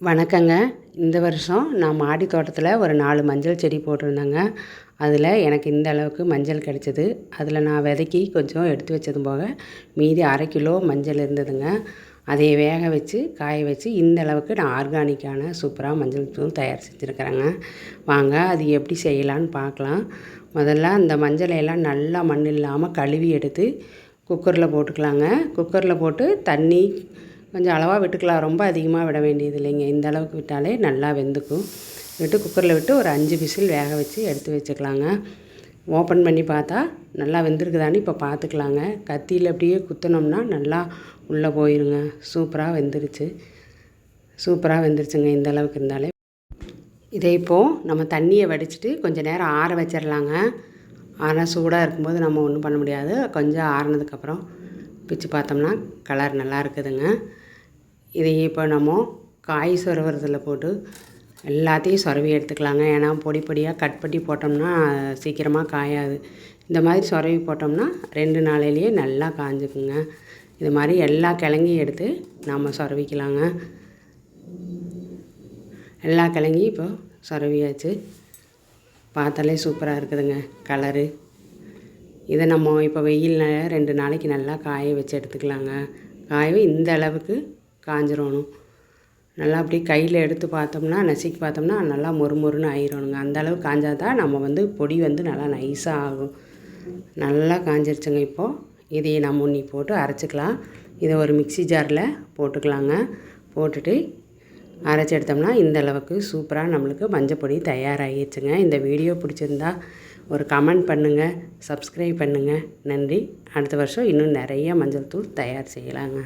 வணக்கங்க. இந்த வருஷம் நான் மாடி தோட்டத்தில் ஒரு 4 மஞ்சள் செடி போட்டிருந்தேங்க. அதில் எனக்கு இந்த அளவுக்கு மஞ்சள் கிடச்சிது. அதில் நான் விதைக்கி கொஞ்சம் எடுத்து வச்சதும் போக மீதி 1/2 கிலோ மஞ்சள் இருந்ததுங்க. அதை வேக வச்சு காய வச்சு இந்த அளவுக்கு நான் ஆர்கானிக்கான சூப்பராக மஞ்சள் தூள் தயார் செஞ்சுருக்கிறேங்க. வாங்க அது எப்படி செய்யலான்னு பார்க்கலாம். முதல்ல அந்த மஞ்சளை எல்லாம் நல்லா மண் இல்லாமல் கழுவி எடுத்து குக்கரில் போட்டுக்கலாங்க. குக்கரில் போட்டு தண்ணி கொஞ்சம் அளவாக விட்டுக்கலாம். ரொம்ப அதிகமாக விட வேண்டியது இல்லைங்க. இந்த அளவுக்கு விட்டாலே நல்லா வெந்துக்கும். விட்டு குக்கரில் விட்டு ஒரு 5 விசில் வேக வச்சு எடுத்து வச்சுக்கலாங்க. ஓப்பன் பண்ணி பார்த்தா நல்லா வெந்திருக்குதான்னு இப்போ பார்த்துக்கலாங்க. கத்தியில் அப்படியே குத்தினோம்னா நல்லா உள்ளே போயிருங்க. சூப்பராக வெந்துருச்சுங்க. இந்த அளவுக்கு இருந்தாலே இதை இப்போது நம்ம தண்ணியை வடிச்சிட்டு கொஞ்சம் நேரம் ஆற வச்சிடலாங்க. ஆனால் சூடாக இருக்கும்போது நம்ம ஒன்றும் பண்ண முடியாது. கொஞ்சம் ஆறினதுக்கப்புறம் பிச்சு பார்த்தோம்னா கலர் நல்லா இருக்குதுங்க. இதை இப்போ நம்ம காய் சொருகிறதுல போட்டு எல்லாத்தையும் சொரவி எடுத்துக்கலாங்க. ஏன்னா பொடி பொடியாக கட் பண்ணி போட்டோம்னா சீக்கிரமாக காயாது. இந்த மாதிரி சொரவி போட்டோம்னா 2 நாளையிலேயே நல்லா காஞ்சுக்குங்க. இது மாதிரி எல்லா கிழங்கையும் எடுத்து நாம் சொரவிக்கலாங்க. எல்லா கிழங்கையும் இப்போ சொரவியாச்சு. பார்த்தாலே சூப்பராக இருக்குதுங்க கலரு. இதை நம்ம இப்போ வெயிலில் 2 நாளைக்கு நல்லா காய வச்சு எடுத்துக்கலாங்க. காயவே இந்த அளவுக்கு காஞ்சிடணும். நல்லா அப்படி கையில் எடுத்து பார்த்தோம்னா நசுக்கி பார்த்தோம்னா நல்லா மொறுமொறுன்னு ஆயிடணுங்க. அந்த அளவுக்கு காஞ்சால் தான் நம்ம பொடி நல்லா நைஸாக ஆகும். நல்லா காஞ்சிருச்சுங்க. இப்போது இதையை நம்ம உண்ணி போட்டு அரைச்சிக்கலாம். இதை ஒரு மிக்ஸி ஜாரில் போட்டுக்கலாங்க. போட்டுட்டு அரைச்சி எடுத்தோம்னா இந்த அளவுக்கு சூப்பராக நம்மளுக்கு மஞ்சப்பொடி தயாராகிடுச்சுங்க. இந்த வீடியோ பிடிச்சிருந்தா ஒரு கமெண்ட் பண்ணுங்கள், சப்ஸ்கிரைப் பண்ணுங்கள். நன்றி. அடுத்த வருஷம் இன்னும் நிறைய மஞ்சள் தூள் தயார் செய்யலாங்க.